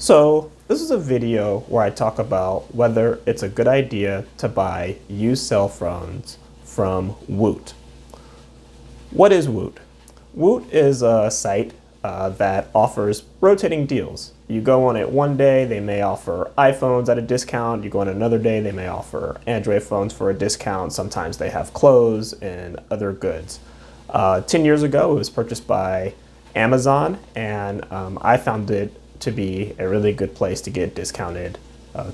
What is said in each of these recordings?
So this is a video where I talk about whether it's a good idea to buy used cell phones from Woot. What is Woot? Woot is a site that offers rotating deals. You go on it one day, they may offer iPhones at a discount. You go on another day, they may offer Android phones for a discount. Sometimes they have clothes and other goods. 10 years ago, it was purchased by Amazon, and I found it to be a really good place to get discounted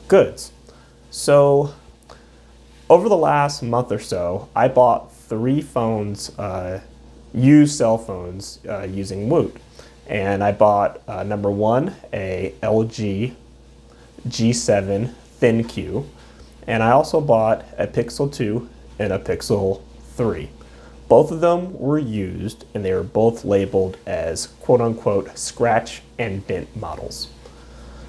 goods. So over the last month or so, I bought 3 phones, used cell phones using Woot. And I bought number 1, a LG G7 ThinQ, and I also bought a Pixel 2 and a Pixel 3. Both of them were used, and they were both labeled as quote-unquote scratch and dent models.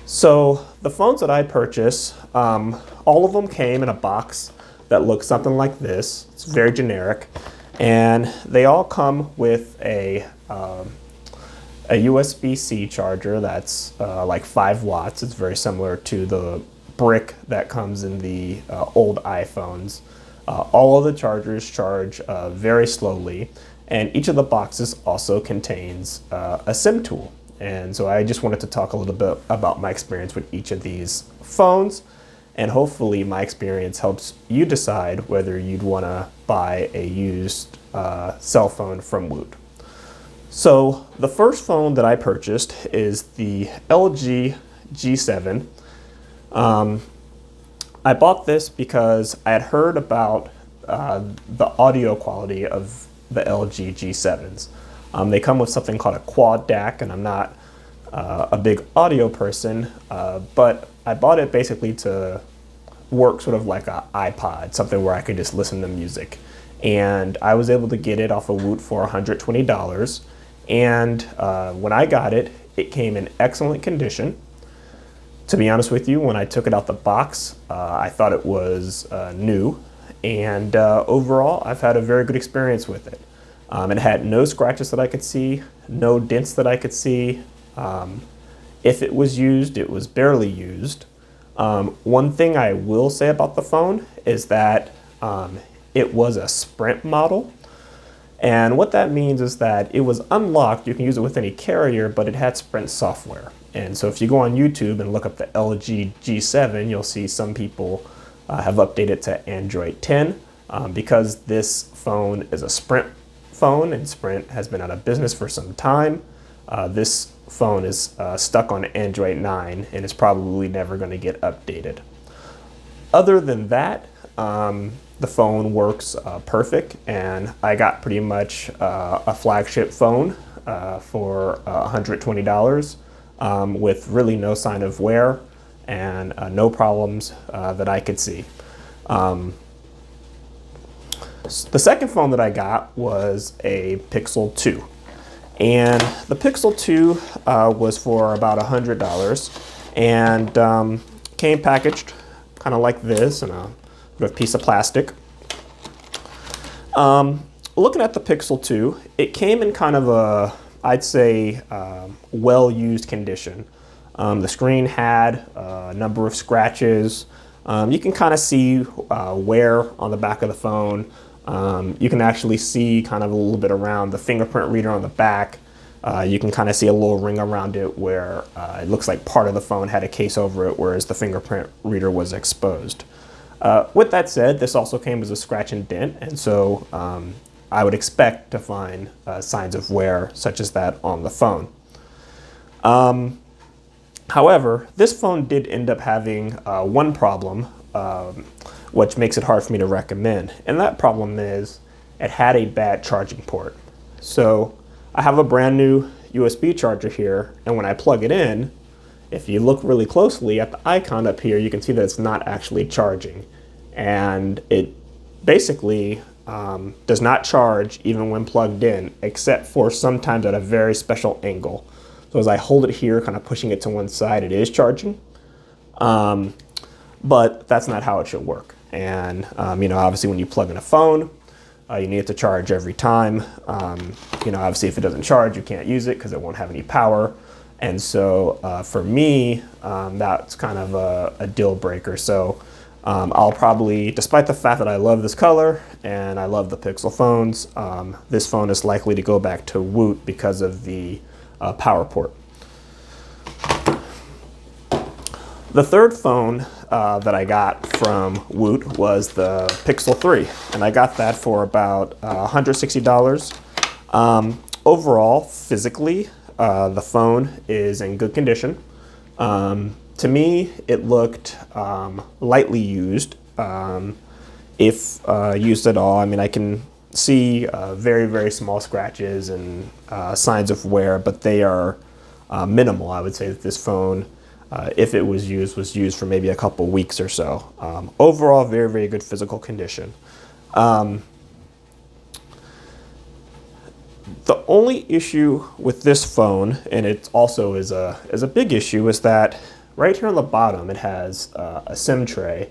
So the phones that I purchased, all of them came in a box that looks something like this. It's very generic, and they all come with a USB-C charger that's like 5 watts. It's very similar to the brick that comes in the old iPhones. All of the chargers charge very slowly, and each of the boxes also contains a SIM tool. And so I just wanted to talk a little bit about my experience with each of these phones, and hopefully my experience helps you decide whether you'd want to buy a used cell phone from Woot. So the first phone that I purchased is the LG G7. I bought this because I had heard about the audio quality of the LG G7s. They come with something called a quad DAC, and I'm not a big audio person, but I bought it basically to work sort of like an iPod, something where I could just listen to music. And I was able to get it off of Woot for $120. And when I got it, it came in excellent condition. To be honest with you, when I took it out the box, I thought it was new, and overall, I've had a very good experience with it. It had no scratches that I could see, no dents that I could see. If it was used, it was barely used. One thing I will say about the phone is that it was a Sprint model. And what that means is that it was unlocked. You can use it with any carrier, but it had Sprint software. And so if you go on YouTube and look up the LG G7, you'll see some people have updated to Android 10. Because this phone is a Sprint phone and Sprint has been out of business for some time, this phone is stuck on Android 9 and is probably never going to get updated. Other than that, the phone works perfect, and I got pretty much a flagship phone for $120 with really no sign of wear and no problems that I could see. The second phone that I got was a Pixel 2. And the Pixel 2 was for about $100 and came packaged kind of like this in a piece of plastic. Looking at the Pixel 2, it came in kind of a, I'd say, well-used condition. The screen had a number of scratches. You can kind of see wear on the back of the phone. You can actually see kind of a little bit around the fingerprint reader on the back. You can kind of see a little ring around it where it looks like part of the phone had a case over it, whereas the fingerprint reader was exposed. With that said, this also came as a scratch and dent, and so I would expect to find signs of wear such as that on the phone. However, this phone did end up having one problem, which makes it hard for me to recommend, and that problem is it had a bad charging port. So I have a brand new USB charger here, and when I plug it in, if you look really closely at the icon up here, you can see that it's not actually charging. And it basically does not charge even when plugged in, except for sometimes at a very special angle. So as I hold it here, kind of pushing it to one side, it is charging. But that's not how it should work. And obviously when you plug in a phone, you need it to charge every time. Obviously if it doesn't charge, you can't use it because it won't have any power. And so for me, that's kind of a deal breaker. So I'll probably, despite the fact that I love this color and I love the Pixel phones, this phone is likely to go back to Woot because of the power port. The third phone that I got from Woot was the Pixel 3, and I got that for about $160. Overall, physically, the phone is in good condition. To me, it looked lightly used, if used at all. I mean, I can see very, very small scratches and signs of wear, but they are minimal. I would say that this phone, if it was used for maybe a couple weeks or so. Overall, very, very good physical condition. The only issue with this phone, and it also is a big issue, is that right here on the bottom it has a SIM tray,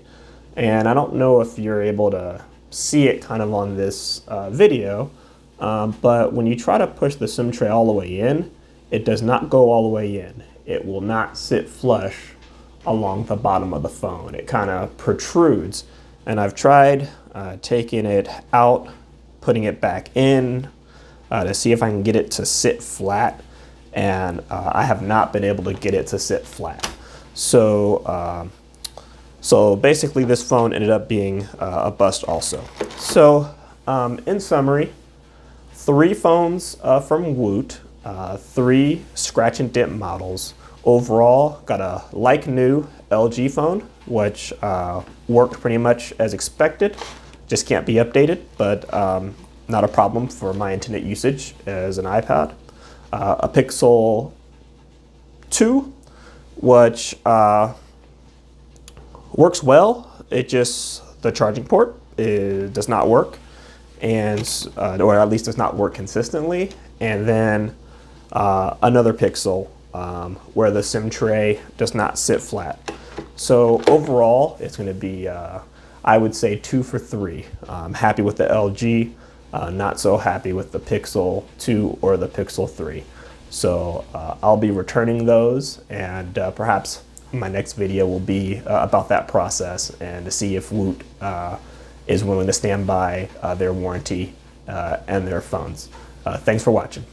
and I don't know if you're able to see it kind of on this video, but when you try to push the SIM tray all the way in, it does not go all the way in. It will not sit flush along the bottom of the phone. It kind of protrudes, and I've tried taking it out, putting it back in, to see if I can get it to sit flat, and I have not been able to get it to sit flat. So, so basically this phone ended up being a bust also. So in summary, 3 phones from Woot, 3 scratch and dent models. Overall, got a like new LG phone, which worked pretty much as expected. Just can't be updated, but not a problem for my intended usage as an iPad. A Pixel 2, which works well. It just, the charging port does not work, and or at least does not work consistently. And then another Pixel where the SIM tray does not sit flat. So overall, it's going to be, I would say, 2 for 3. I'm happy with the LG. Not so happy with the Pixel 2 or the Pixel 3. So I'll be returning those, and perhaps my next video will be about that process and to see if Woot is willing to stand by their warranty and their phones. Thanks for watching.